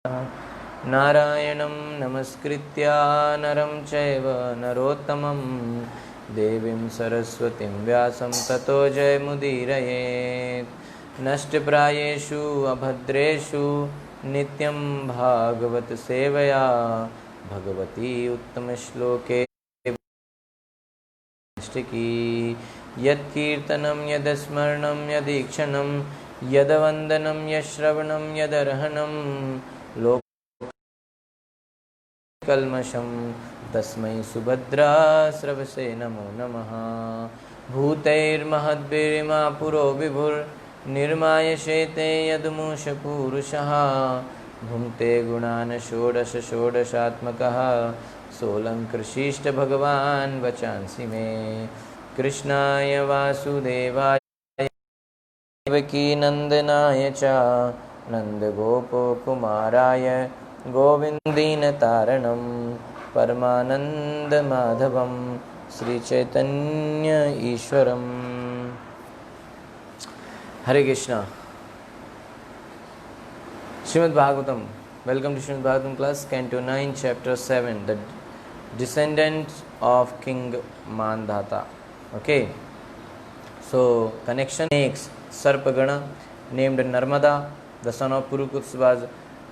नारायणं नमस्कृत्य नरं चैव नरोत्तमं देवीं सरस्वतीं व्यासं ततो जयमुदीरयेत्। नष्टप्रायेषु अभद्रेषु नित्यं भागवत सेवया भगवती उत्तमश्लोके की यत्कीर्तनं यदस्मरणं यदीक्षणं यदवन्दनं यश्रवणं यदर्हणं लोककल्मषं तस्मै सुभद्रास्रवसे नमो नमः। भूतैर्महद्भिर्मा पुरो विभुर्निर्मायशेते यदमुषपूरुषः भुङ्क्ते गुणान् षोडश षोडशात्मकः सोऽलङ्कृशिष्ट भगवान् वचांसि मे। कृष्णाय वासुदेवाय देवकी नन्दनाय च नन्दगोपकुमाराय गोविन्दीनतारणं परमानन्दमाधवं श्रीचैतन्य ईश्वरम्। हरे Krishna. Shrimad Bhagavatam. Welcome to Srimad Bhagavatam class, Canto 9, Chapter 7, the descendants of King Mandhata. Okay, so connection makes Sarpagana named Narmada, the son of Purukuts, was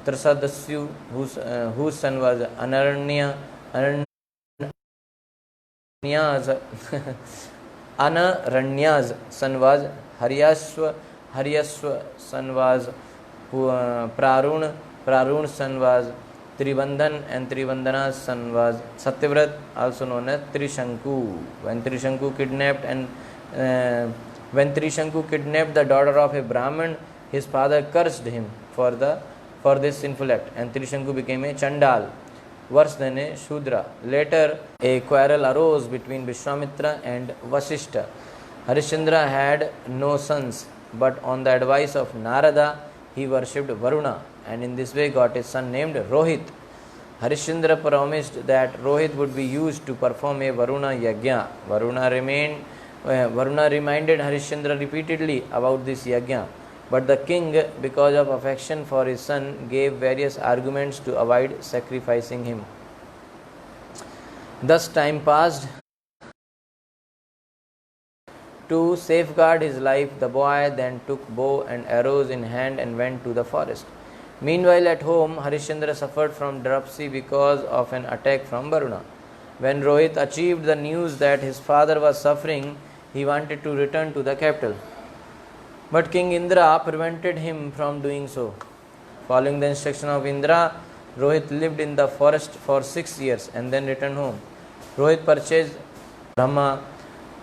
Trasadasyu, whose son was Anaranya's son was Haryaswa son was Prarun son was Trivandhan, and Trivandhana's son was Satyavrat, also known as Trishanku. When Trishanku kidnapped the daughter of a Brahmin, his father cursed him for this sinful act, and Trishanku became a Chandal, worse than a Shudra. Later, a quarrel arose between Vishwamitra and Vasishtha. Harishchandra had no sons, but on the advice of Narada, he worshipped Varuna, and in this way got a son named Rohit. Harishchandra promised that Rohit would be used to perform a Varuna Yajna. Varuna reminded Harishchandra repeatedly about this Yajna, but the king, because of affection for his son, gave various arguments to avoid sacrificing him. Thus time passed. To safeguard his life, the boy then took bow and arrows in hand and went to the forest. Meanwhile, at home, Harishchandra suffered from dropsy because of an attack from Varuna. When Rohit achieved the news that his father was suffering, he wanted to return to the capital. But King Indra prevented him from doing so. Following the instruction of Indra, Rohit lived in the forest for 6 years and then returned home. Rohit purchased Brahma,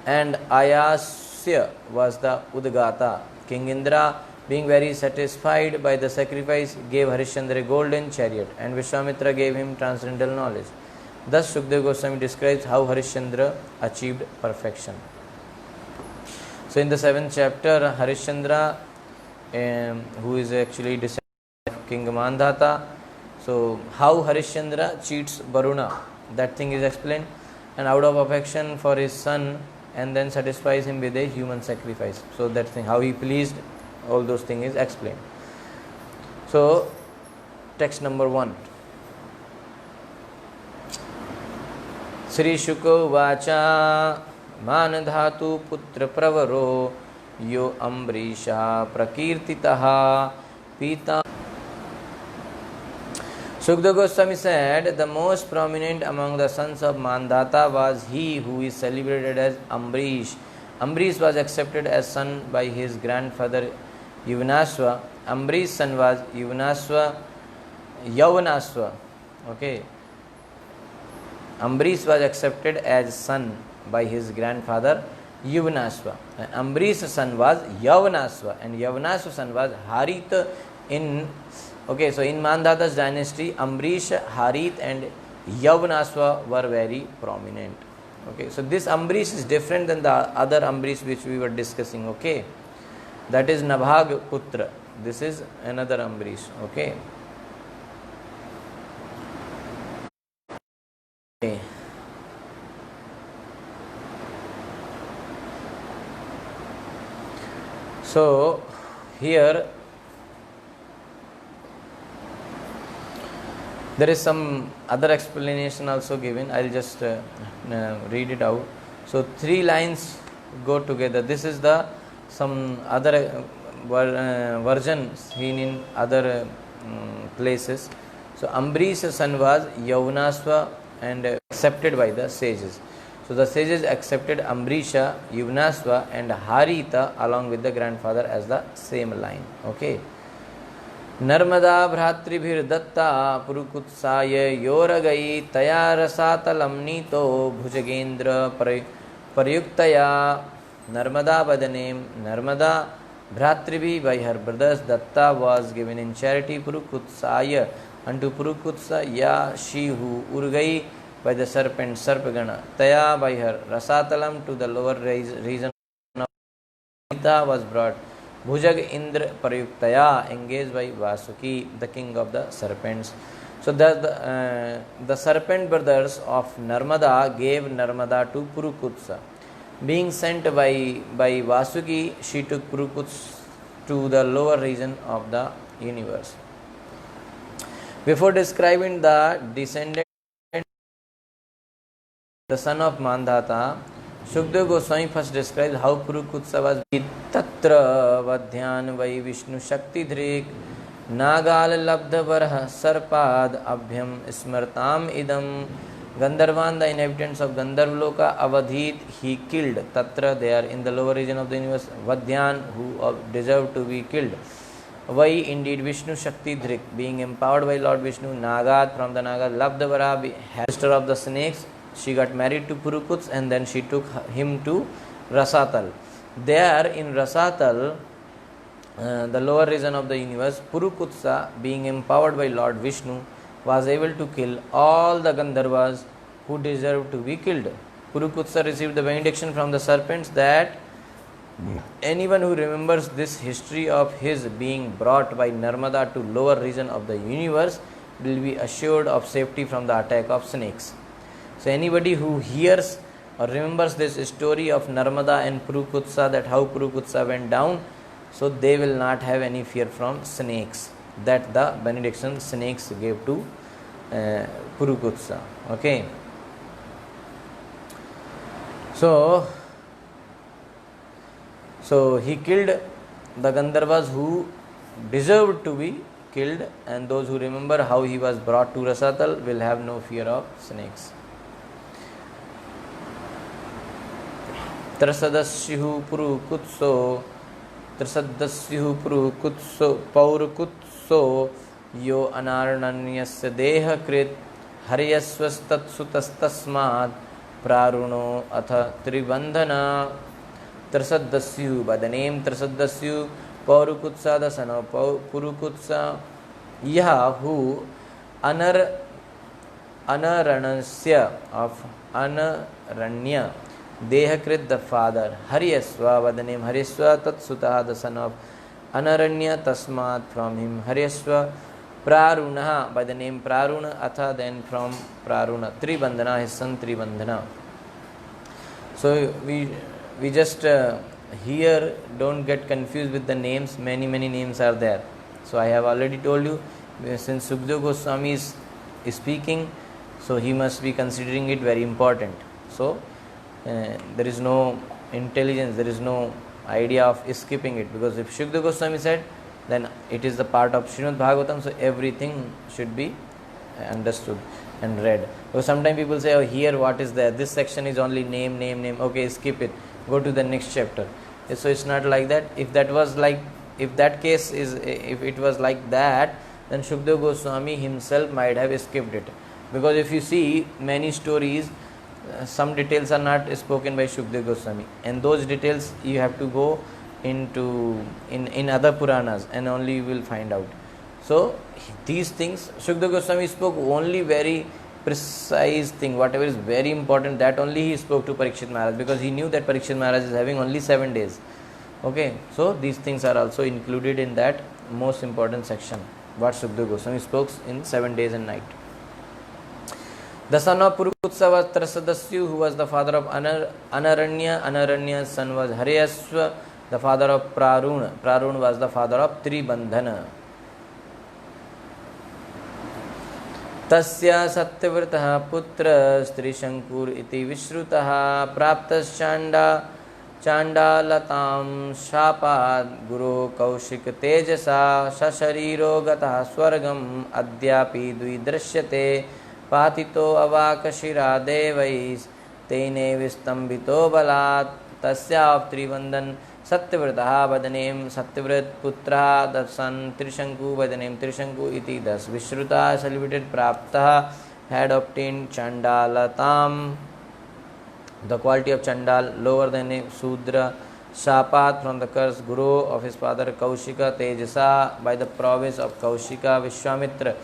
and Ayasya was the Udgata. King Indra, being very satisfied by the sacrifice, gave Harishchandra a golden chariot, and Vishwamitra gave him transcendental knowledge. Thus Sukadeva Goswami describes how Harishchandra achieved perfection. So in the 7th chapter, Harishchandra, who is actually descendant of King Mandhata, so how Harishchandra cheats Varuna, that thing is explained, and out of affection for his son, and then satisfies him with a human sacrifice. So that thing, how he pleased, all those things is explained. So text number 1. Sri Shuko Vacha Manadhatu Putra Pravaro Yo Ambrisha Prakirtitaha Pita. Sukadeva Goswami said, the most prominent among the sons of Mandhata was he who is celebrated as Ambrish. Ambrish was accepted as son by his grandfather Yavanasva. Ambrish's son was Yavanasva. Okay. Ambrish was accepted as son by his grandfather Yavanasva. Ambrish's son was Yavanasva, and Yavanasva's son was Harit in. Okay, so in Mandhata's dynasty, Ambrish, Harit and Yavanasva were very prominent. Okay, so this Ambrish is different than the other Ambrish which we were discussing. Okay, that is Nabhag Putra. This is another Ambrish. Okay. So here There is some other explanation also given. I'll just read it out. So 3 lines go together. This is the some other version seen in other places. So Ambrish's son was Yavanasva and accepted by the sages. So the sages accepted Ambrisha, Yavanasva and Harita along with the grandfather as the same line. Okay. Narmada भ्रातृभिर्दत्ता पुरुकुत्साय योरगई तया रसातलं नीतो भुजगेन्द्र प्रयुक्तया Narmada बदनेम Narmada भ्रातृभि by her brothers Datta was given in charity Purukutsaya unto Purukutsaya she who Urgai by the serpent Sarpagana Taya by her Rasatalam to the lower region of Nita was brought Bhujag Indra Parayuktaya engaged by Vasuki, the king of the serpents. So the serpent brothers of Narmada gave Narmada to Purukutsa. Being sent by Vasuki, she took Purukuts to the lower region of the universe. Before describing the descendant, the son of Mandhata, Shukdev Goswami first describes how Purukutsa was Tatra Vadhyan Vai Vishnu Shakti Dhrik Nagal Labdha Varha Sarpad Abhyam Smartam Idam Gandharvan, the inhabitants of Gandharvloka Avadhit, he killed. Tatra, they are in the lower region of the universe. Vadhyan, who deserved to be killed. Vai, indeed, Vishnu Shakti Dhrik, being empowered by Lord Vishnu. Nagad, from the Naga, Labdha Varha, master of the snakes. She got married to Purukuts and then she took him to Rasatal. There in Rasatal, the lower region of the universe, Purukutsa, being empowered by Lord Vishnu, was able to kill all the Gandharvas who deserved to be killed. Purukutsa received the benediction from the serpents that anyone who remembers this history of his being brought by Narmada to lower region of the universe will be assured of safety from the attack of snakes. So anybody who hears or remembers this story of Narmada and Purukutsa, that how Purukutsa went down, so they will not have any fear from snakes. That the benediction snakes gave to Purukutsa. Okay. So he killed the Gandharvas who deserved to be killed, and those who remember how he was brought to Rasatal will have no fear of snakes. Trasadasyu Purukutso Paurukutso Yo Anarnanyasya Dehakrit Haryasvastatssutastasmad Praruno Atha Tribandhana. Trasadasyu, by the name Trasadasyu, Paurukutsa, the son of Purukutsa, Yaha, who Anaranasya of Anaranya, Dehakrit, the father, Haryasva, by the name Haryasva, Tatsutaha, the son of Anaranya, Tasmat, from him Haryasva, Prarunaha, by the name Praruna, Atha, then from Praruna, Tribandhana, his son Tribandhana. So we just here don't get confused with the names. Many names are there. So I have already told you, since Sukadeva Goswami is speaking, so he must be considering it very important. So there is no intelligence, there is no idea of skipping it, because if Sukadeva Goswami said, then it is the part of Srimad Bhagavatam, so everything should be understood and read. Because sometimes people say, oh, here what is there, this section is only name, okay, skip it, go to the next chapter. So it's not like that. If that was like, if that case is, if it was like that, then Sukadeva Goswami himself might have skipped it. Because if you see many stories, some details are not spoken by Sukadeva Goswami, and those details you have to go into in other Puranas, and only you will find out. So these things Sukadeva Goswami spoke only very precise thing, whatever is very important, that only he spoke to Parikshit Maharaj, because he knew that Parikshit Maharaj is having only 7 days. Okay, so these things are also included in that most important section, what Sukadeva Goswami spoke in 7 days and night. The son of Purukutsa was Trasadasyu, who was the father of Anaranya. Anaranya's son was Haryasva, the father of Praruna. Praruna was the father of Tribandhana. तस्य सत्यव्रतः पुत्रस्त्रिशङ्कुर इति विश्रुतः चाण्डालतां शापात् गुरो कौशिक तेजसा सशरीरो गतः स्वर्गम् अद्यापि द्विदृश्यते पातितो अवाकशिरा देवैस्तेने विस्तम्भितो बलात् तस्या त्रिवन्दन सत्यव्रतः by the name Satyavrat Putra, the son Trishanku by the name Trishanku iti. Thus Vishruta celebrated Praptah had obtained Chandalatam, the quality of Chandal, lower than a Sudra. Shapat, from the curse Guru of his father Kaushika. Tejasa, by the prowess of Kaushika. Vishwamitra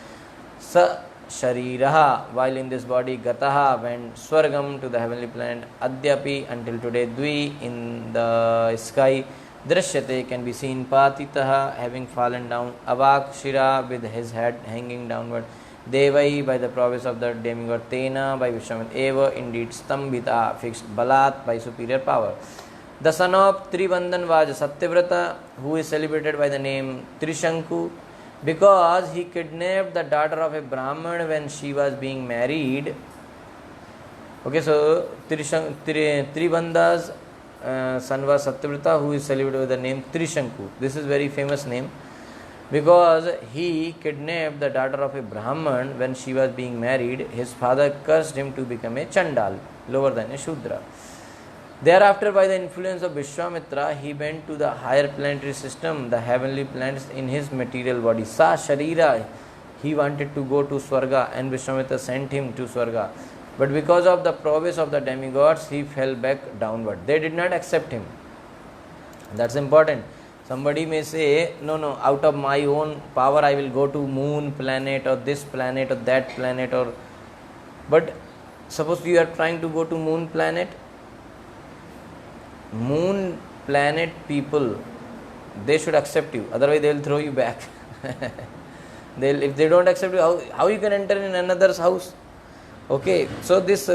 Sa Shariraha, while in this body. Gataha, went Swargam, to the heavenly planet. Adyapi, until today. Dvi, in the sky. Drishyate, can be seen. Patitaha, having fallen down. Avak Shira, with his head hanging downward. Devai, by the prowess of the demigod. Tena, by Vishwamitra. Eva, indeed. Stambhita, fixed. Balat, by superior power. The son of Tribandhan was Satyavrata, who is celebrated by the name Trishanku, because he kidnapped the daughter of a Brahman when she was being married. Okay, so Tribandha's son was Satyavrata, who is celebrated with the name Trishanku. This is very famous name because he kidnapped the daughter of a Brahman when she was being married. His father cursed him to become a Chandal, lower than a Shudra. Thereafter, by the influence of Vishwamitra, he went to the higher planetary system, the heavenly planets, in his material body. Sa Sharira, he wanted to go to Swarga, and Vishwamitra sent him to Swarga. But because of the prowess of the demigods, he fell back downward. They did not accept him. That's important. Somebody may say, no, out of my own power I will go to moon planet or this planet or that planet. But suppose you are trying to go to moon planet people, they should accept you, otherwise they will throw you back. If they don't accept you, how you can enter in another's house? Okay, so this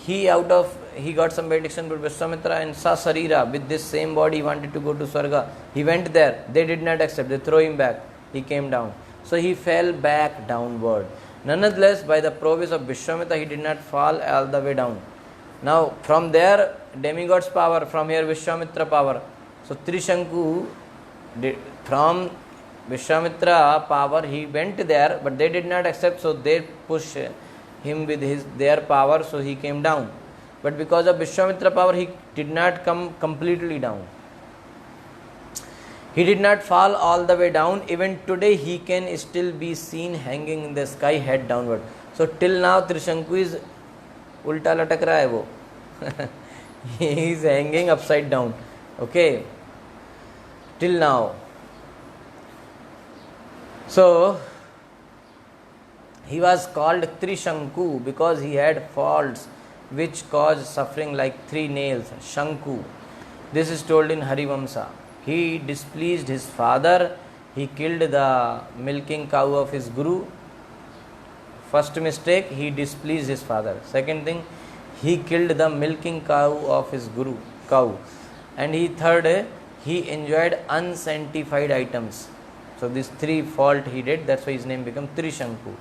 he got some benediction, but Vishwamitra and Sasarira, with this same body, he wanted to go to Swarga. He went there, they did not accept, they throw him back, he came down. So he fell back downward. Nonetheless, by the prowess of Vishwamitra, he did not fall all the way down. Now, from there, demigod's power, from here Vishwamitra power. So Trishanku, from Vishwamitra power, he went there, but they did not accept, so they pushed him with their power, so he came down. But because of Vishwamitra power, he did not come completely down. He did not fall all the way down. Even today, he can still be seen hanging in the sky, head downward. So till now, Trishanku is उल्टा लटक रहा है वो. He is hanging upside down. Okay, till now. So he was called Trishanku because he had faults which caused suffering like 3 nails. Shanku. This is told in Harivamsa. He displeased his father. He killed the milking cow of his guru. First mistake, he displeased his father. Second thing, he killed the milking cow of his guru, cow. And third, he enjoyed unsanctified items. So these 3 faults he did, that's why his name became Trishanku.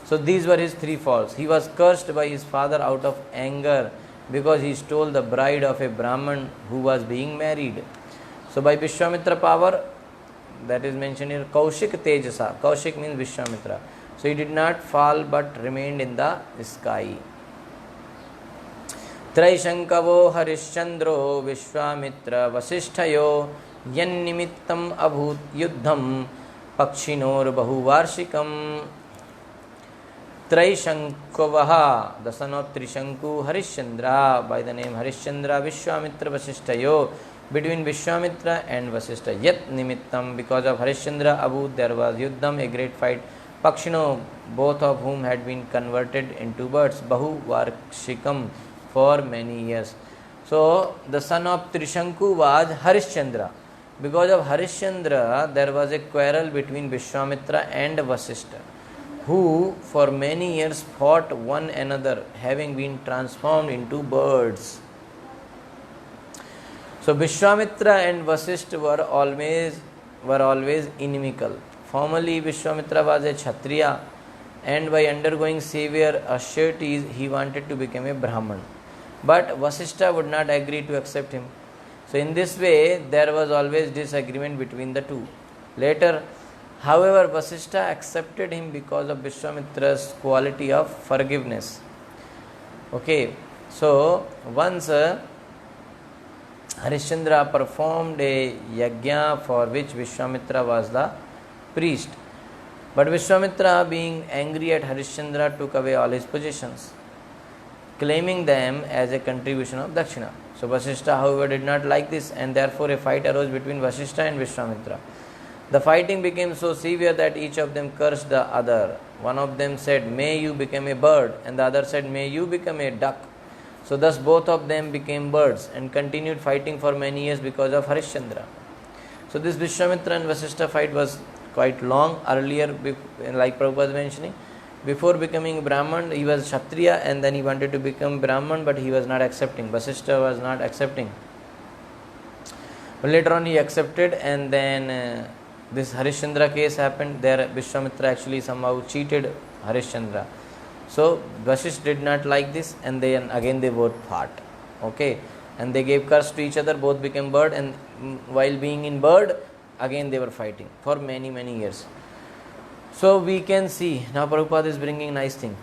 So these were his 3 faults. He was cursed by his father out of anger because he stole the bride of a Brahman who was being married. So by Vishwamitra power, that is mentioned here, Kaushik Tejasa. Kaushik means Vishwamitra. So he did not fall but remained in the sky. Traishankavo Harishchandro Vishwamitra Vasishthayo Yannimittam Abhut Yuddham Pakshinor Bahuvarshikam. Traishankavaha, the son of Trishanku, Harishchandra, by the name Harishchandra, Vishwamitra Vasishthayo, between Vishwamitra and Vasishtha. Yat Nimittam, because of Harishchandra Abhut, there was Yuddham, a great fight. Pakshino, both of whom had been converted into birds. Bahu Varshikam, for many years. So the son of Trishanku was Harishchandra. Because of Harishchandra, there was a quarrel between Vishwamitra and Vasishtha, who for many years fought one another, having been transformed into birds. So Vishwamitra and Vasishtha were always inimical. Formerly Vishwamitra was a Kshatriya and by undergoing severe austerities, he wanted to become a Brahman. But Vasishtha would not agree to accept him. So in this way, there was always disagreement between the two. Later, however, Vasishtha accepted him because of Vishwamitra's quality of forgiveness. Okay, so once Harishchandra performed a yajna for which Vishwamitra was the priest. But Vishwamitra, being angry at Harishchandra, took away all his possessions, claiming them as a contribution of Dakshina. So Vasishtha, however, did not like this, and therefore a fight arose between Vasishtha and Vishwamitra. The fighting became so severe that each of them cursed the other. One of them said, "May you become a bird," and the other said, "May you become a duck." So thus both of them became birds and continued fighting for many years because of Harishchandra. So this Vishwamitra and Vasishtha fight was quite long. Earlier, like Prabhupada was mentioning, before becoming Brahman, he was Kshatriya, and then he wanted to become Brahman, but he was not accepting. Vasishtha was not accepting. But later on he accepted, and then this Harishchandra case happened. There Vishwamitra actually somehow cheated Harishchandra. So Vasishtha did not like this, and then again they both fought. Okay, and they gave curse to each other. Both became bird, and while being in bird, again they were fighting for many years. So we can see, now Prabhupada is bringing nice thing.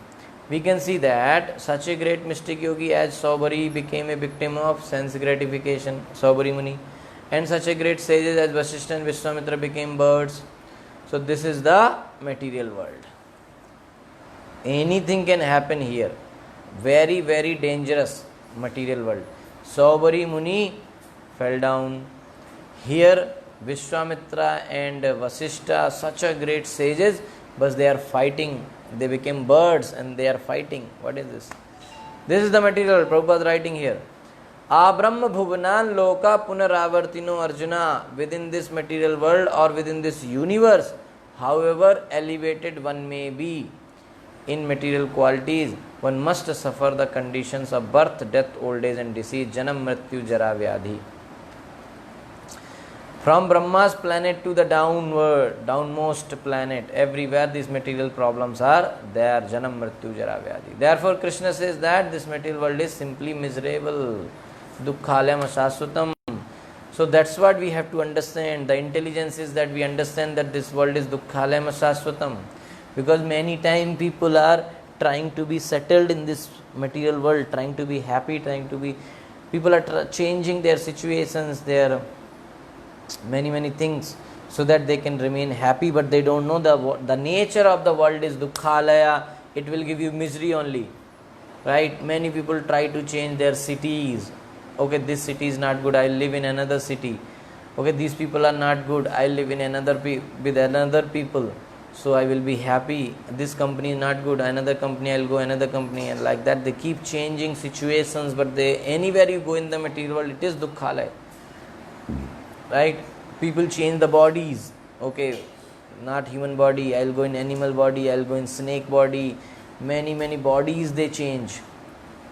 We can see that such a great mystic yogi as Saubhari became a victim of sense gratification, Saubhari Muni, and such a great sages as Vasishtha and Vishwamitra became birds. So this is the material world. Anything can happen here. Very dangerous material world. Saubhari Muni fell down. Here Vishwamitra and Vasishtha, such a great sages, but they are fighting. They became birds and they are fighting. What is this? This is the material Prabhupada writing here. Abrahma bhuvanan loka punaravartino Arjuna. Within this material world or within this universe, however elevated one may be in material qualities, one must suffer the conditions of birth, death, old age and disease, janam, mrityu, jara, vyadhi. From Brahma's planet to the downmost planet, everywhere these material problems are there, janam, mrityu, jara, vyadhi. Therefore Krishna says that this material world is simply miserable, dukkhalayam ashashvatam. So that's what we have to understand. The intelligence is that we understand that this world is dukkhalayam ashashvatam. Because many times people are trying to be settled in this material world, trying to be happy, people are changing their situations, their many things, so that they can remain happy, but they don't know the nature of the world is dukkhalaya. It will give you misery only, right? Many people try to change their cities. Okay, this city is not good, I'll live in another city. Okay, these people are not good, I'll live in with another people, so I will be happy. This company is not good, another company, I'll go another company, and like that they keep changing situations. But anywhere you go in the material world, it is dukkhalaya, right? People change the bodies. Okay, not human body, I'll go in animal body, I'll go in snake body. Many bodies they change,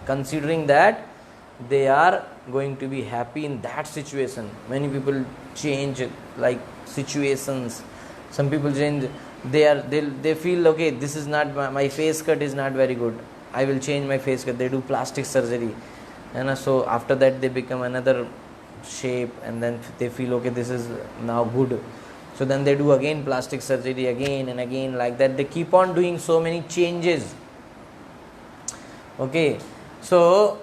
considering that they are going to be happy in that situation. Many people change like situations. Some people change, they feel, okay, this is not my face cut is not very good, I will change my face cut. They do plastic surgery, and so after that they become another shape, and then they feel, okay, this is now good, so then they do again plastic surgery again and again, like that they keep on doing so many changes. Okay, so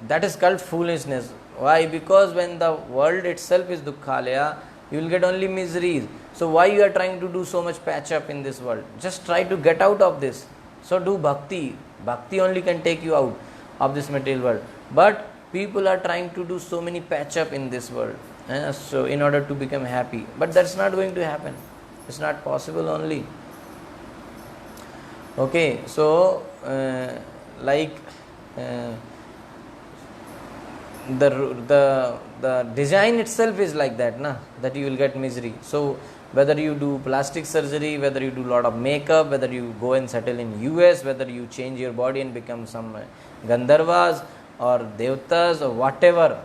that is called foolishness. Why? Because when the world itself is dukkhalaya, you will get only miseries. So why you are trying to do so much patch up in this world? Just try to get out of this. So do bhakti. Bhakti only can take you out of this material world. But people are trying to do so many patch up in this world, so in order to become happy. But that's not going to happen. It's not possible only. Okay, so the design itself is like that, that you will get misery. So whether you do plastic surgery, whether you do lot of makeup, whether you go and settle in US, whether you change your body and become some Gandharvas or Devtas or whatever,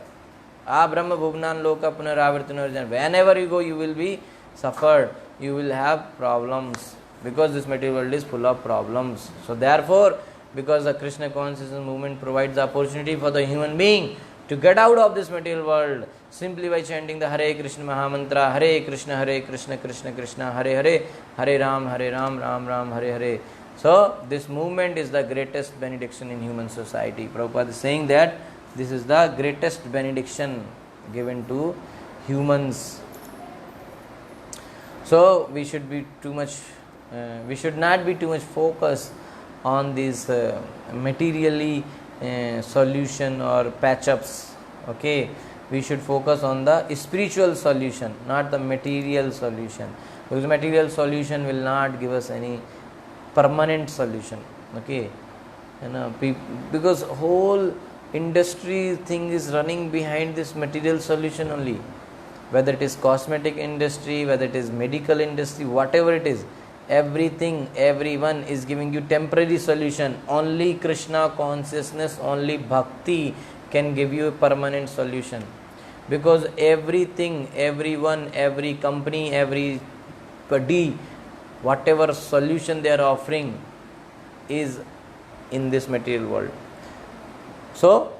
Brahma Bhuvnan Loka Punaravartino, whenever you go you will be suffered, you will have problems. because this material world is full of problems. So therefore, because the Krishna consciousness movement provides the opportunity for the human being to get out of this material world simply by chanting the Hare Krishna Mahamantra, Hare Krishna Krishna Krishna, Hare Hare, Hare Ram, Ram Ram, Hare Hare. So this movement is the greatest benediction in human society. Prabhupada is saying that this is the greatest benediction given to humans. So we should not be too much focused on these materially solution or patch-ups. Okay, we should focus on the spiritual solution, not the material solution, because material solution will not give us any permanent solution. Okay, because whole industry thing is running behind this material solution only, whether it is cosmetic industry, whether it is medical industry, whatever it is, everything, everyone is giving you temporary solution. Only Krishna consciousness, only bhakti can give you a permanent solution, because everything, everyone, every company, everybody, whatever solution they are offering is in this material world. So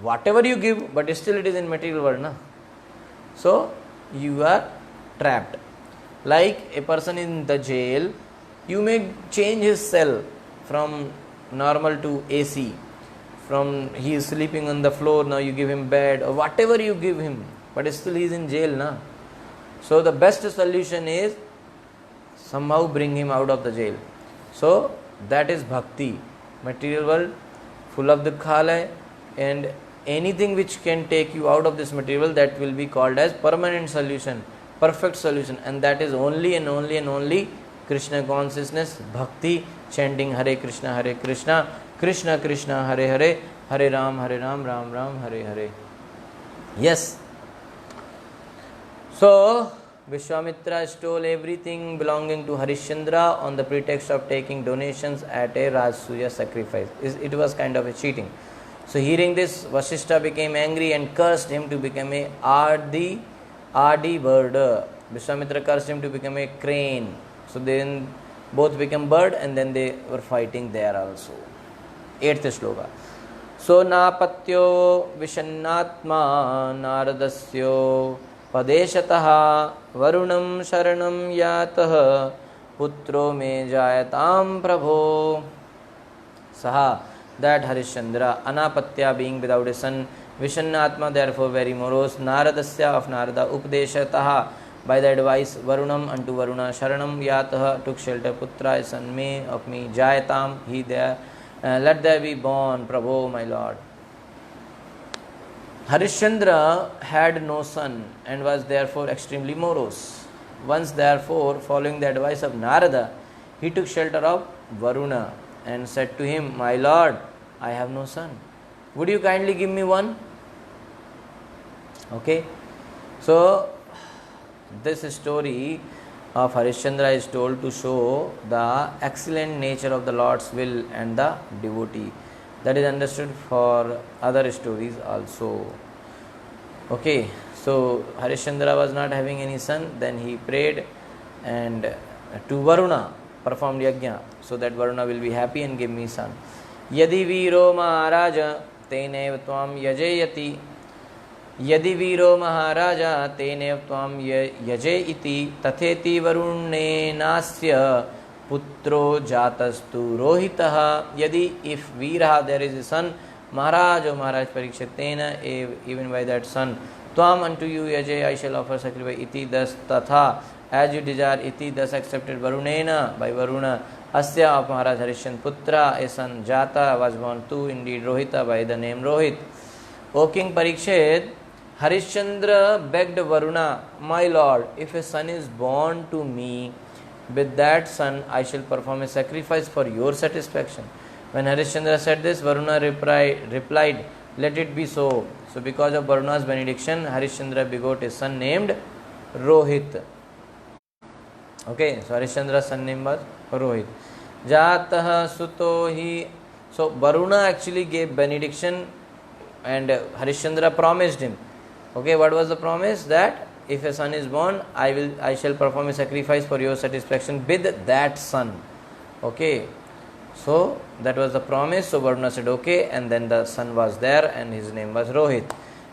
whatever you give, but still it is in material world, na? So you are trapped. Like a person in the jail, you may change his cell from normal to AC. From he is sleeping on the floor, now you give him bed or whatever you give him, but still he is in jail, na? So the best solution is somehow bring him out of the jail. So that is bhakti. Material world full of dukhalaya, and anything which can take you out of this material world, that will be called as permanent solution, perfect solution, and that is only and only and only Krishna consciousness, bhakti, chanting Hare Krishna Krishna Krishna Hare Hare, Hare Ram, Ram Ram, Hare Hare. Yes. So Vishwamitra stole everything belonging to Harishchandra on the pretext of taking donations at a Rajasuya sacrifice. It was kind of a cheating. So hearing this, Vasishtha became angry and cursed him to become a Adi bird. Vishwamitra cursed him to become a crane. So then both became bird, and then they were fighting there also. 8th shloka. So napatyo vishannatma naradasyo padeshatah varunam sharanam yatah putro me jayatam prabho. Saha, that Harishchandra, Anapatya, being without a son, Vishannatma, therefore very morose, Naradasya, of Narada, Updeshataha, by the advice, Varunam, unto Varuna, Sharanam Yataha, took shelter, Putra, a son me, of me, Jayatam, he there, let there be born, Prabho, my Lord. Harishchandra had no son and was therefore extremely morose. Once therefore, following the advice of Narada, he took shelter of Varuna and said to him, my Lord, I have no son. Would you kindly give me one? Okay. So this story of Harishchandra is told to show the excellent nature of the Lord's will and the devotee. That is understood for other stories also. Okay. So Harishchandra was not having any son. Then he prayed and to Varuna, performed yajna, so that Varuna will be happy and give me son. Yadi viro maharaja tenev tvam yajayati. Yadi viro maharaja tenev tvam yajayiti tatheti varune nasya putro jatastu rohitaha. Yadi, if Viraha, there is a son, Maharaj or Maharaj Parikshit, tena, even by that son, tvam, unto you yajay, I shall offer sacrifice, iti, thus, tatha, as you desire, iti, thus accepted, Varunena, by Varuna, Asya, of Maharaj Harishchandra, Putra, a son, Jata, was born too, indeed, Rohita, by the name Rohit. O King Parikshit, Harishchandra begged Varuna, my lord, if a son is born to me, with that son I shall perform a sacrifice for your satisfaction. When Harishchandra said this, Varuna replied, let it be so. So because of Varuna's benediction, Harishchandra begot a son named Rohit. Okay, so Harishchandra's son name was Rohit. Jataha suto hi. So Varuna actually gave benediction and Harishchandra promised him. Okay, what was the promise? That if a son is born, I shall perform a sacrifice for your satisfaction with that son. Okay, so that was the promise. So Varuna said okay, and then the son was there and his name was Rohit.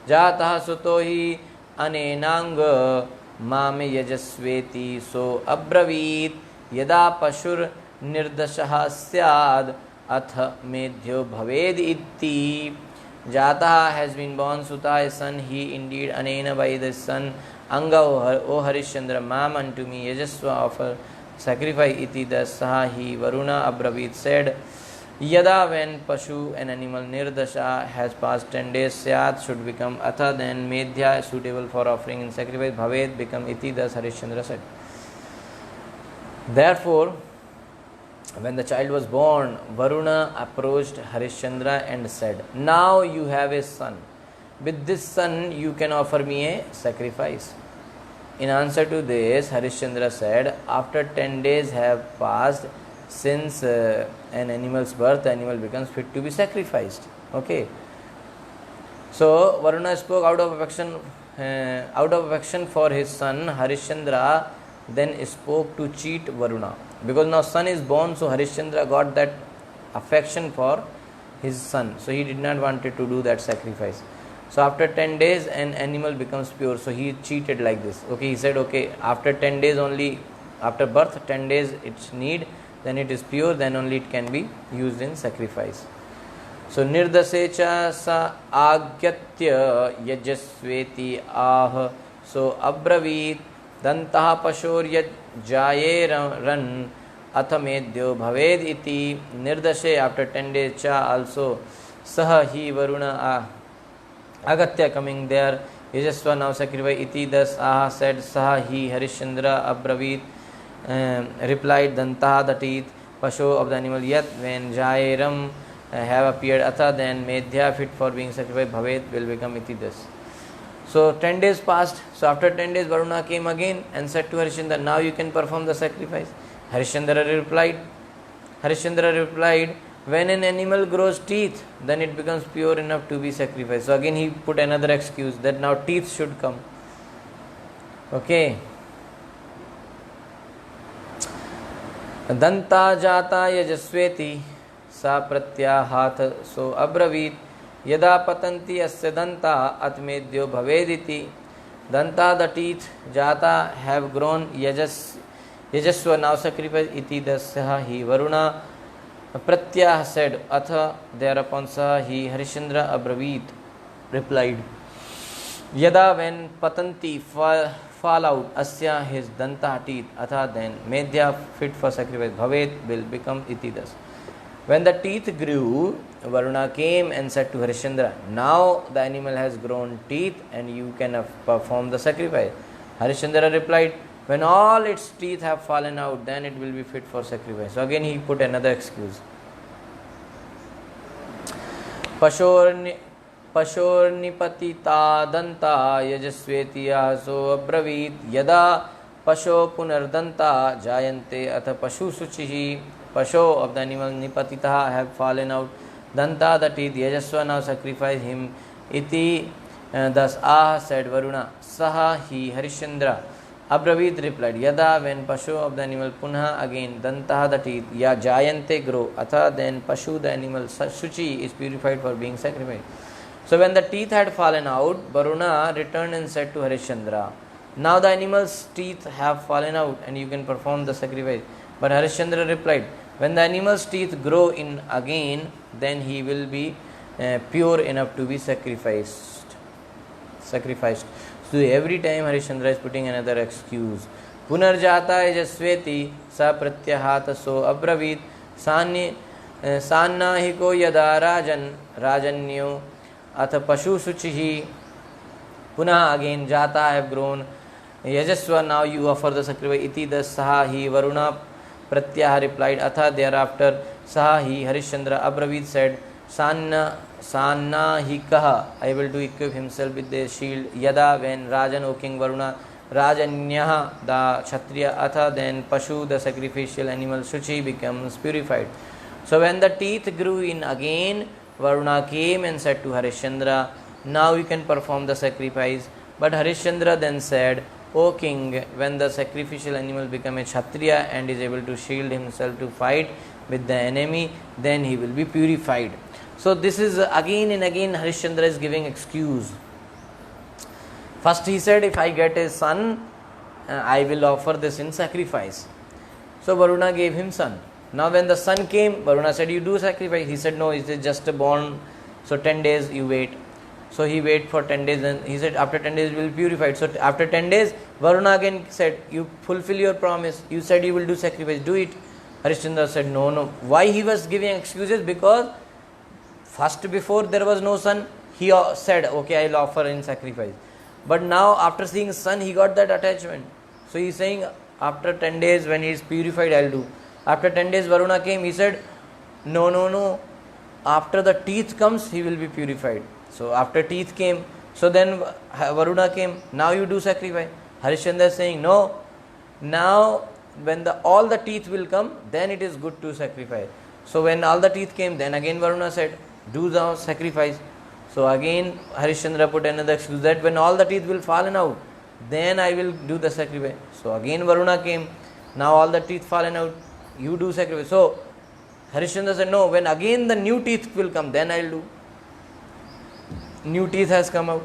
Jatah suto hi anenang mame yajasveti so abravit yada pashur nirdashaha syad ath medhyo bhaved itti. Jataha has been born, Suta a son, he indeed, Anena by the son, Anga O Harishchandra, mam unto me, Yajasva offer sacrifice iti, thus saha he, Varuna Abravit said, Yada when Pashu, an animal, Nirdasha has passed 10 days, Syat should become, Atha then Medhya suitable for offering in sacrifice, Bhaved become iti, thus Harishchandra said. Therefore, when the child was born, Varuna approached Harishchandra and said, now you have a son. With this son you can offer me a sacrifice. In answer to this, Harishchandra said, after 10 days have passed since an animal's birth, the animal becomes fit to be sacrificed. Okay. So Varuna spoke out of affection for his son. Harishchandra then spoke to cheat Varuna. Because now son is born, so Harishchandra got that affection for his son. So he did not want to do that sacrifice. So after 10 days, an animal becomes pure. So he cheated like this. Okay, he said, okay, after 10 days only, after birth, 10 days it's need, then it is pure, then only it can be used in sacrifice. So nirdasecha sa agyatya yajasveti ah. So abravit dantaha pashor yaj jaye ran athamedyo bhaved iti. Nirdashe, after 10 days, cha also saha hi Varuna agatya, coming there, Yajasva now sacrifice iti, thus aha said, saha hi Harishchandra abravit replied, dantaha the teeth, pasho of the animal, yat when jairam have appeared, atha then medhya fit for being sacrificed, bhaved will become iti, thus. So 10 days passed. So after 10 days, Varuna came again and said to Harishchandra, now you can perform the sacrifice. Harishchandra replied, when an animal grows teeth, then it becomes pure enough to be sacrificed. So again he put another excuse that now teeth should come. Okay. Danta jata yajasveti sa pratyahat so abravit yada patanti asya danta atmedyo bhavediti. Danta, the teeth, jata have grown, yajasva now sacrifice iti, thus saha hi Varuna pratyah said, atha thereupon saha hi Harishchandra abravit replied, yada when patanti fall out asya his danta teeth, atha then medhya fit for sacrifice, bhaved will become iti, thus. When the teeth grew, Varuna came and said to Harishchandra, now the animal has grown teeth and you can perform the sacrifice. Harishchandra replied, when all its teeth have fallen out, then it will be fit for sacrifice. So again he put another excuse. Pashor nipatita danta yajasveti so abravit yada pasho punardanta jayante atha pashu suchihi. Pasho of the animal nipatita have fallen out, danta the teeth, yajasva now sacrifice him iti, thus said Varuna, saha hi Harishchandra abravit replied, yada when pasho of the animal punha again danta the teeth, ya jayante grow, atha then pashu the animal suchi is purified for being sacrificed. So when the teeth had fallen out, Varuna returned and said to Harishchandra, now the animal's teeth have fallen out and you can perform the sacrifice. But Harishchandra replied, when the animal's teeth grow in again, then he will be pure enough to be sacrificed. So every time Harishchandra is putting another excuse. Punarjata yajasveti sa pratyahata so abravit sannahiko yada rajanyo atha pashu suchihi. Punah again jata have grown, yajasva now you offer the sacrifice iti, thus saha hi Varuna pratyah replied, atha thereafter saha hi Harishchandra abravit said, sanna hikaha able to equip himself with the shield, yada when Rajan, O King Varuna, Rajanyaha the Kshatriya, atha then Pashu the sacrificial animal, Shuchi becomes purified. So when the teeth grew in again, Varuna came and said to Harishchandra, now you can perform the sacrifice. But Harishchandra then said, O king, when the sacrificial animal become a Kshatriya and is able to shield himself to fight with the enemy, then he will be purified. So this is again and again Harishchandra is giving excuse. First he said, if I get a son, I will offer this in sacrifice. So Varuna gave him son. Now when the son came, Varuna said, you do sacrifice. He said, no, it is just a born. So 10 days you wait. So he waited for 10 days and he said, after 10 days you will be purified. So after 10 days, Varuna again said, you fulfill your promise. You said you will do sacrifice. Do it. Harishchandra said, no. Why he was giving excuses? Because first before there was no son, he said, okay, I will offer in sacrifice. But now after seeing son, he got that attachment. So he is saying, after 10 days when he is purified, I will do. After 10 days Varuna came, he said, no. After the teeth comes, he will be purified. So after teeth came, so then Varuna came, now you do sacrifice. Harishchandra is saying, no, now when all the teeth will come, then it is good to sacrifice. So when all the teeth came, then again Varuna said, do the sacrifice. So again Harishchandra put another excuse that when all the teeth will fallen out, then I will do the sacrifice. So again Varuna came, now all the teeth fallen out, you do sacrifice. So Harishchandra said, no, when again the new teeth will come, then I will do. New teeth has come out.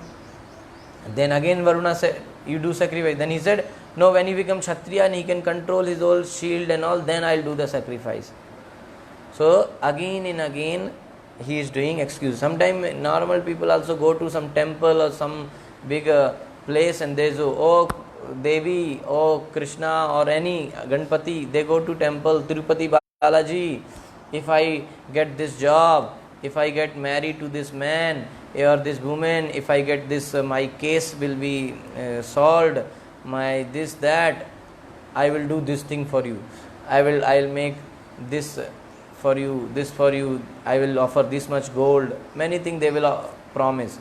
Then again Varuna said, you do sacrifice. Then he said, no, when he becomes Kshatriya and he can control his old shield and all, then I will do the sacrifice. So again and again he is doing excuse. Sometimes normal people also go to some temple or some big place and they say, oh Devi, oh Krishna or any Ganpati, they go to temple, Tirupati Balaji, if I get this job, if I get married to this man or this woman, if I get this, my case will be solved, my this, that, I will do this thing for you. I will make this for you, I will offer this much gold. Many things they will promise.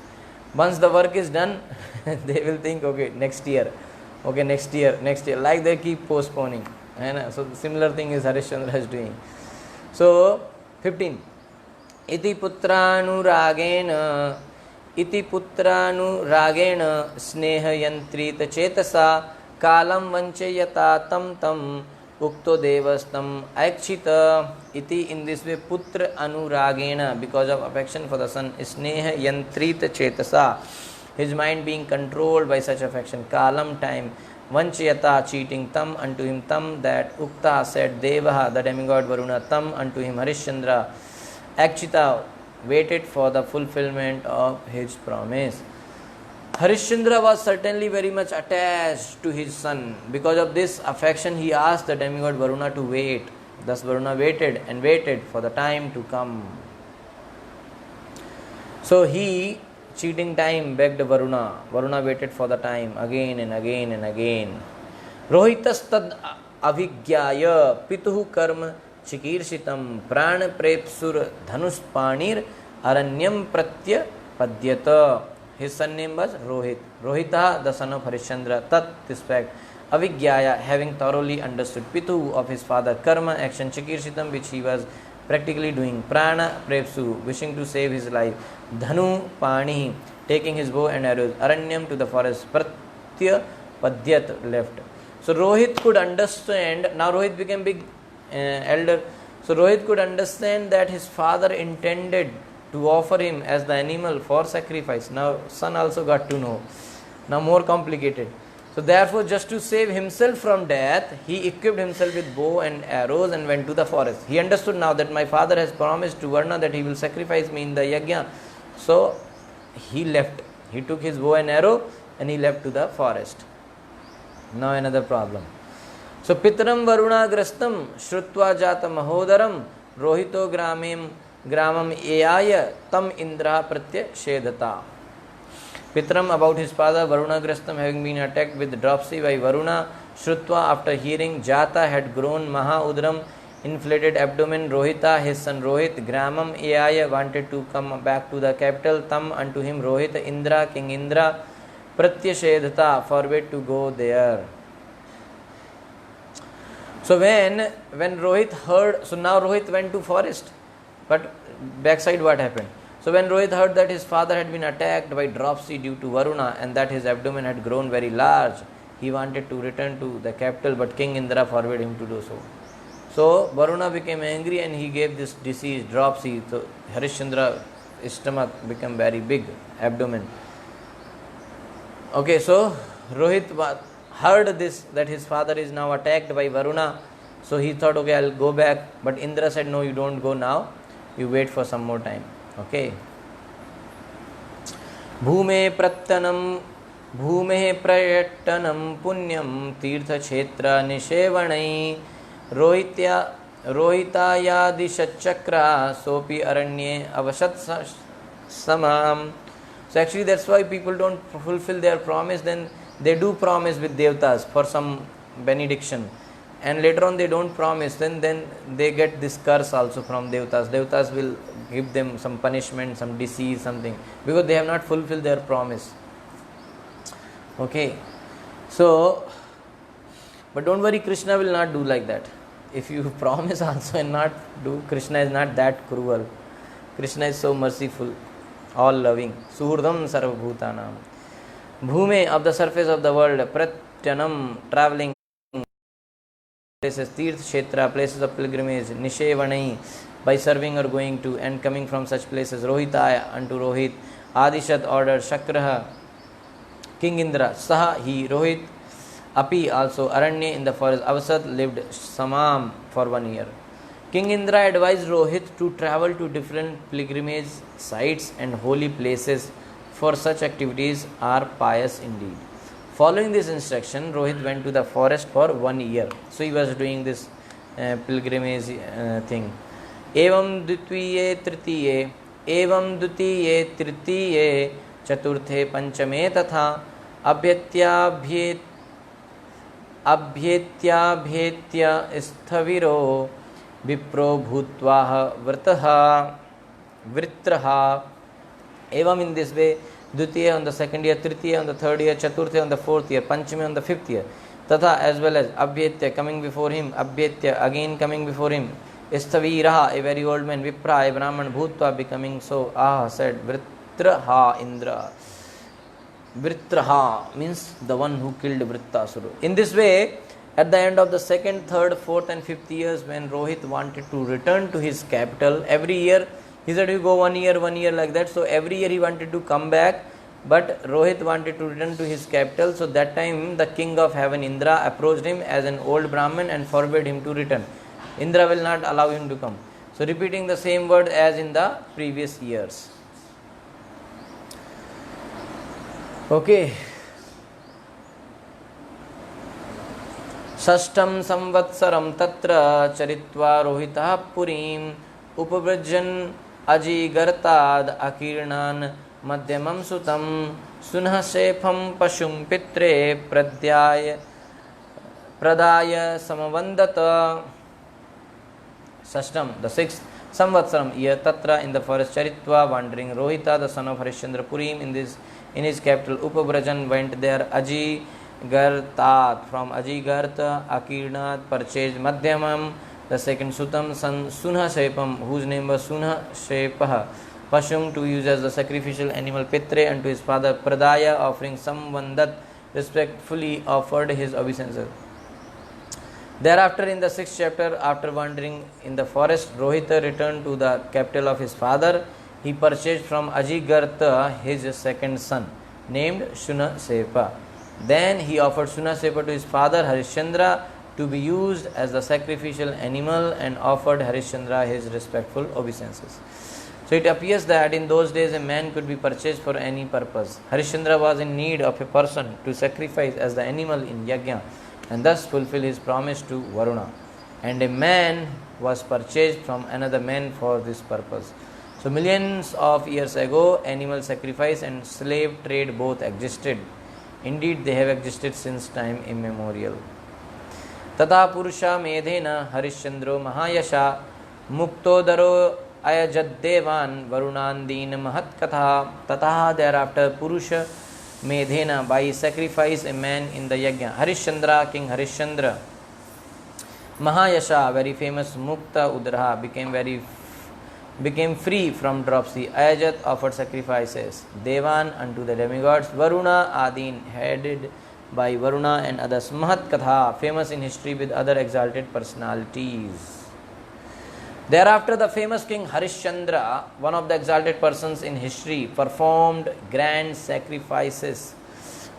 Once the work is done, they will think, okay, next year. Like they keep postponing. So similar thing is Harishchandra is doing. So 15. Iti putrānurāgena snehayantrit chetasa kalam vanchayata tam ukto devastam aikshita iti. In this way, putra anuragena, because of affection for the son, snehayantrit chetasa, his mind being controlled by such affection, kalam time, vanchayata cheating, tam unto him, tam that, ukta said, devaha the demigod Varuna, tam unto him Harishchandra, Akshita waited for the fulfillment of his promise. Harishchandra was certainly very much attached to his son. Because of this affection, he asked the demigod Varuna to wait. Thus Varuna waited and waited for the time to come. So he, cheating time, begged Varuna. Varuna waited for the time again and again and again. Rohitastad avigyaya pituhu karma Chikirsitam pran prepsur dhanushpanir aranyam pratya padyata. His son name was Rohit. Rohita, the son of Harishchandra, tat, this fact, avigyaya, having thoroughly understood, pitu, of his father, karma, action, Chikirsitam, which he was practically doing, prana prepsu, wishing to save his life, dhanu pani, taking his bow and arrows, aranyam, to the forest, pratya padyat, left. So Rohit could understand. Now Rohit became big elder. So Rohit could understand that his father intended to offer him as the animal for sacrifice. Now son also got to know. Now more complicated. So therefore, just to save himself from death, he equipped himself with bow and arrows and went to the forest. He understood now that my father has promised to Varna that he will sacrifice me in the yajna. So he left. He took his bow and arrow and he left to the forest. Now another problem. So Pitram Varuna Grastam Shrutva Jata Mahodaram Rohito Gramam Eaya Tam Indra Pratya Shedata. Pitram, about his father Varuna Grastam, having been attacked with dropsy by Varuna, Shrutva, after hearing, Jata had grown, Maha Udram, inflated abdomen, Rohita, his son Rohit, Gramam Eaya, wanted to come back to the capital, Tam, unto him, Rohit, Indra, King Indra, Pratya Shedata, forbade to go there. So when Rohit heard, so now Rohit went to forest. But backside what happened? So when Rohit heard that his father had been attacked by dropsy due to Varuna and that his abdomen had grown very large, he wanted to return to the capital, but King Indra forbade him to do so. So Varuna became angry and he gave this disease dropsy. So Harishchandra's stomach became very big, abdomen. Okay, so Rohit heard this, that his father is now attacked by Varuna. So he thought, okay, I'll go back. But Indra said, no, you don't go now. You wait for some more time. Okay. Bhume prattanam Bhume prayattanam punyam tirtha kshetra nishevanai rohitayadi shachakra sopi aranye avashat samam. So actually that's why people don't fulfill their promise. Then they do promise with devtas for some benediction, and later on they don't promise, then they get this curse also from devtas will give them some punishment, some disease, something, because they have not fulfilled their promise. Okay, so but don't worry, Krishna will not do like that. If you promise also and not do, Krishna is not that cruel. Krishna is so merciful, all loving. Suhurdam sarvabhutanam. Bhume, of the surface of the world, pratyanam, traveling places, tirth kshetra, places of pilgrimage, nishevanai, by serving or going to and coming from such places, rohitaya, unto Rohit, adishat, ordered, shakraha, King Indra, saha, he, Rohit, api, also, aranya, in the forest, avasat, lived, samam, for 1 year. King Indra advised Rohit to travel to different pilgrimage sites and holy places, for such activities are pious indeed. Following this instruction, Rohit went to the forest for 1 year. So he was doing this pilgrimage thing. Evam dvitiye tritiye chaturthe panchame tatha abhyetyabhyetya sthaviro vipro bhutvaha vritraha. Evam, in this way, Dvitiya on the 2nd year, Tritiya on the 3rd year, Chaturtha on the 4th year, Panchami on the 5th year, Tatha, as well as Abhyetya, coming before him, Abhyetya, again coming before him, Isthaviraha, a very old man, Vipra, a Brahman, Bhutva, becoming so, said, Vritraha, Indra. Vritraha means the one who killed Vrittasura. In this way, at the end of the 2nd, 3rd, 4th and 5th years, when Rohit wanted to return to his capital, every year, he said, you go 1 year like that. So every year he wanted to come back, but Rohit wanted to return to his capital. So that time the king of heaven, Indra, approached him as an old Brahmin and forbade him to return. Indra will not allow him to come. So repeating the same word as in the previous years. Okay. Sashtam samvatsaram tatra charitva rohitah purim upavrajjan ajigartad akirnan madhyamam sutam sunha sefam pashum pitre pradaya samavandata. Sashtam, the 6th Samvatsaram year, Tatra, in the forest, Charitva, wandering, Rohita, the son of Harishchandra, Purim, in his capital, Upabrajan, went there, Ajigartat, from Ajigarta, Akirnat, purchased Madhyamam, the 2nd Sutam, son Sunha Shepam, whose name was Sunha Shepaha, Pashum, to use as the sacrificial animal, Pitre, unto his father, Pradaya, offering Samvandat, respectfully offered his obeisances. Thereafter, in the 6th chapter, after wandering in the forest, Rohita returned to the capital of his father. He purchased from Ajigartha his 2nd son, named Shunasepa. Then he offered Shunasepa to his father Harishchandra to be used as the sacrificial animal and offered Harishchandra his respectful obeisances. So it appears that in those days a man could be purchased for any purpose. Harishchandra was in need of a person to sacrifice as the animal in Yajna, and thus fulfill his promise to Varuna. And a man was purchased from another man for this purpose. So millions of years ago, animal sacrifice and slave trade both existed. Indeed, they have existed since time immemorial. Tata Purusha Medhena Harishchandro Mahayasha Muktodaro Ayajaddevan Varunandin Mahatkatha. Tata, thereafter, Purusha Medhena, by sacrifice a man in the Yajna. Harishchandra, King Harishchandra, Mahayasha, very famous, Mukta Udraha, became very became free from dropsy. Ayajat offered sacrifices. Devan unto the demigods. Varuna Adin, headed by Varuna and others. Mahat Katha, famous in history with other exalted personalities. Thereafter, the famous king Harishchandra, one of the exalted persons in history, performed grand sacrifices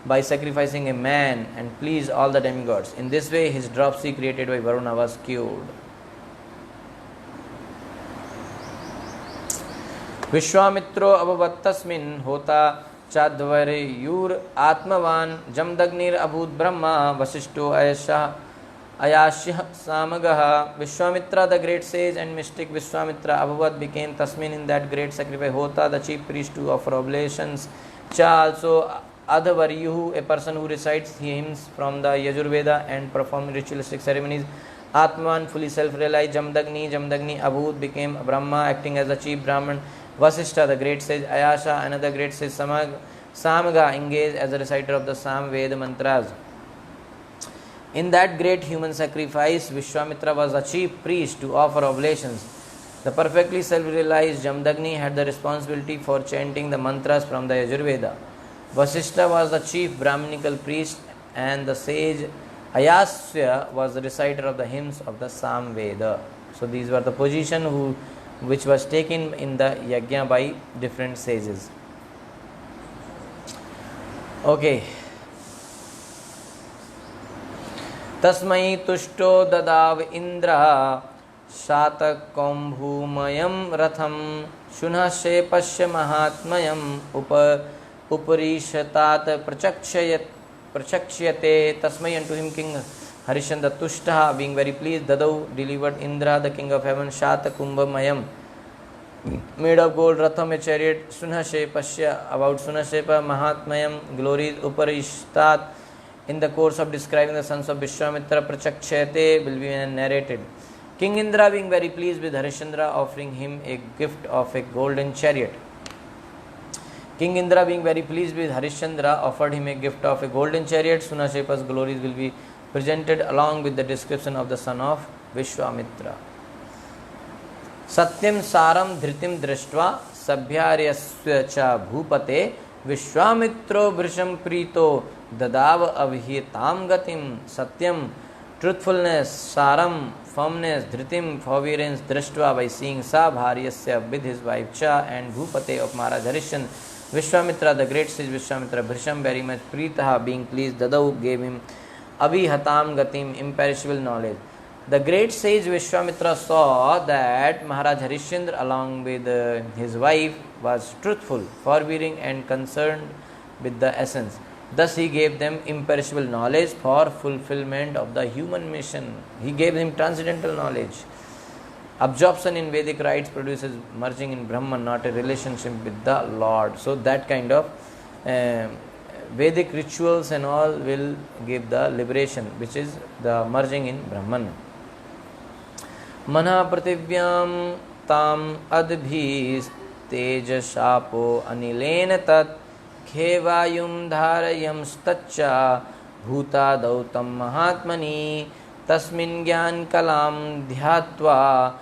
by sacrificing a man and pleased all the demigods. In this way, his dropsy created by Varuna was cured. Vishwamitro abhavat tasmin hota chadvarayur atmavan jamdagnir abhut brahma vasishto ayashya samagaha. Vishwamitra, the great sage and mystic Vishwamitra, abhavat became tasmin in that great sacrifice. Hota, the chief priest to offer oblations. Cha, also Adhavaryuhu, a person who recites hymns from the Yajurveda and performs ritualistic ceremonies. Atman, fully self-realized. Jamdagni, Abhut became Brahma, acting as the chief Brahman. Vasishta, the great sage. Ayasha, another great sage. Samaga, engaged as a reciter of the Sam Veda mantras. In that great human sacrifice, Vishwamitra was the chief priest to offer oblations. The perfectly self-realized Jamdagni had the responsibility for chanting the mantras from the Yajurveda. Vasishta was the chief Brahminical priest, and the sage Ayasya was the reciter of the hymns of the Sam Veda. So these were the position which was taken in the yajna by different sages. Okay. Tasmai tushto dadav indra shatakam bhumayam ratham shunhashe pasya mahatmayam uparishatat prachakshayate. Tasmai, unto him King Harishchandra Tushtaha, being very pleased, Dadau, delivered Indra, the king of heaven, Shata Kumbhamayam, made of gold, Ratham, a chariot, Sunhashe Pasya, about Sunhashepa Mahatmayam, glories, Uparishtat. In the course of describing the sons of Vishwamitra, Prachakshayate will be narrated. King Indra, being very pleased with Harishchandra, offering him a gift of a golden chariot. King Indra, being very pleased with Harishchandra, offered him a gift of a golden chariot. Sunashepa's glories will be presented along with the description of the son of Vishwamitra. Satyam saram dhritim drishtva sabhyaryasya cha bhupate Vishwamitro vrisham prito dadav avhitam gatim. Satyam, truthfulness, saram, firmness, dhritim, forbearance, drishtva, by seeing sa bharyasya, with his wife Cha, and bhupate of Maharaj Harishchandra. Vishwamitra, the great sage Vishwamitra, Bhrisham, very much pritaha, being pleased, Dadau, gave him abhihatam gatim, imperishable knowledge. The great sage Vishwamitra saw that Maharaj Harishchandra, along with his wife, was truthful, forbearing, and concerned with the essence. Thus he gave them imperishable knowledge for fulfillment of the human mission. He gave them transcendental knowledge. Absorption in Vedic rites produces merging in Brahman, not a relationship with the Lord. So that kind of Vedic rituals and all will give the liberation, which is the merging in Brahman. Mana prativyam tam adbhis tejashapo anilena tat khevayum dharayam staccha bhuta dautam mahatmani tasmin gyan kalam dhyatva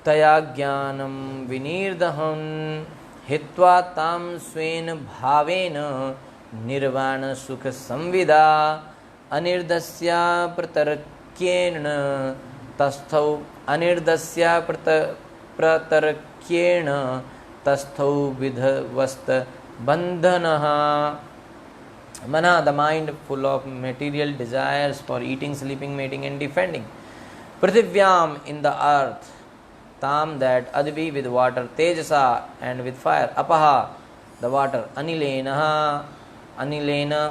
taya jnanam vinirdahan hitva tam sven bhavena nirvana sukha samvida anirdasya pratarkyena tasthau anirdasya pratarkyena tasthau vidhavasta bandhanaha. Mana, the mind full of material desires for eating, sleeping, mating and defending. Prithivyam, in the earth. Tam, that. Advi, with water. Tejasa, and with fire. Apaha, the water. Anilena,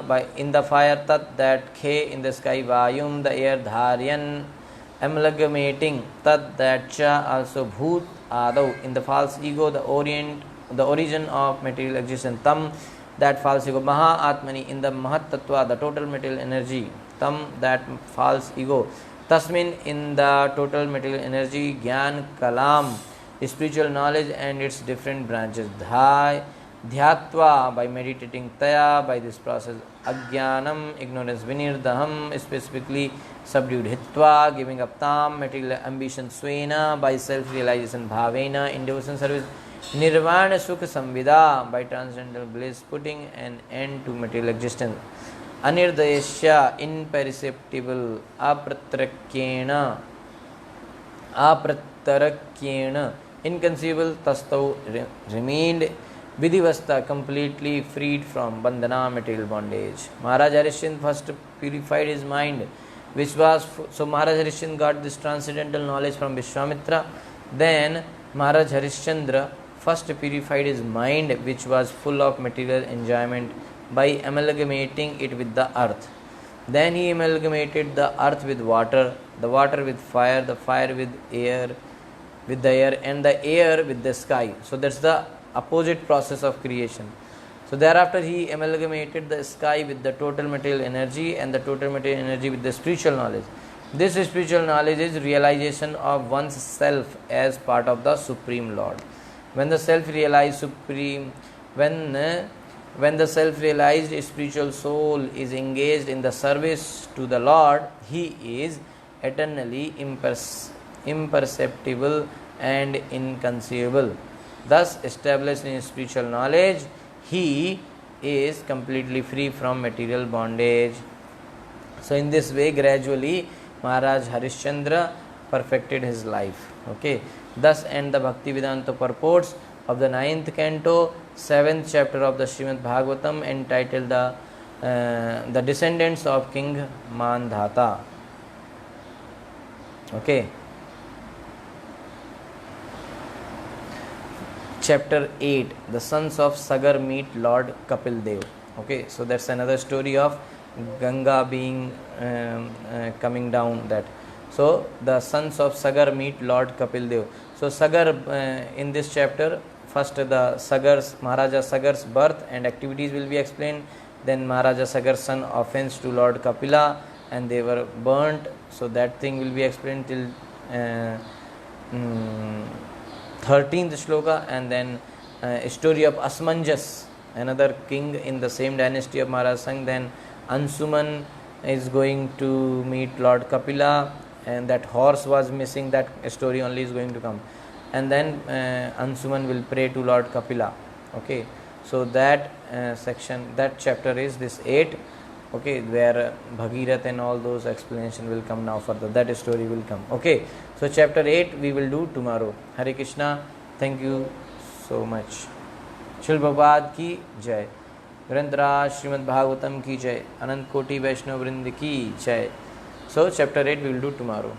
by in the fire. Tat, that. Khe, in the sky. Vayum, the air. Dharyan, amalgamating. Tat, that. Cha, also. Bhut, Adau, in the false ego, the origin of material existence. Tam, that false ego. Maha Atmani, in the Mahat Tattva, the total material energy. Tam, that false ego. Tasmin, in the total material energy. Gyan Kalam, spiritual knowledge and its different branches. Dhyatva, by meditating. Taya, by this process. Ajnanam, ignorance Vinirdaham, specifically subdued Hitva, giving up Tam, material ambition Swena, by self-realization Bhavena, in devotion service Nirvana Sukha Samvida, by transcendental bliss, putting an end to material existence. Anirdayasya, imperceptible, apratrakyena, inconceivable, tastau remained Vidivasta, completely freed from bandhana, material bondage. Maharaj Harishchandra first purified his mind, which was so Maharaj Harishchandra got this transcendental knowledge from Vishwamitra. Then Maharaj Harishchandra first purified his mind, which was full of material enjoyment, by amalgamating it with the earth. Then he amalgamated the earth with water, the water with fire, the fire with air, and the air with the sky. So that's the opposite process of creation. So thereafter he amalgamated the sky with the total material energy, and the total material energy with the spiritual knowledge. This spiritual knowledge is realization of one's self as part of the Supreme Lord. When the self-realized spiritual soul is engaged in the service to the Lord, he is eternally imperceptible and inconceivable. Thus, established in spiritual knowledge, he is completely free from material bondage. So, in this way, gradually, Maharaj Harishchandra perfected his life. Okay. Thus end the Bhaktivedanta purports of the 9th canto, 7th chapter of the Srimad Bhagavatam, entitled the Descendants of King Mandhata. Okay. Chapter 8, the sons of Sagar meet Lord Kapil Dev. Okay, so that's another story of Ganga being coming down. That so the sons of Sagar meet Lord Kapil Dev. So Sagar in this chapter, first the Sagars, Maharaja Sagar's birth and activities will be explained. Then Maharaja Sagar's son offense to Lord Kapila, and they were burnt. So that thing will be explained till 13th shloka, and then story of Asmanjas, another king in the same dynasty of Maharaj Sangh. Then Ansuman is going to meet Lord Kapila, and that horse was missing. That story only is going to come, and then Ansuman will pray to Lord Kapila. Okay, so that section, that chapter is this 8. Okay, where Bhagirath and all those explanation will come now further. That story will come. Okay, so chapter 8 we will do tomorrow. Hare Krishna. Thank you so much. Shil Prabhupada ki jai. Granthraj Srimad Bhagavatam ki jai. Anant Koti Vaishnav Vrind ki jai. So chapter 8 we will do tomorrow.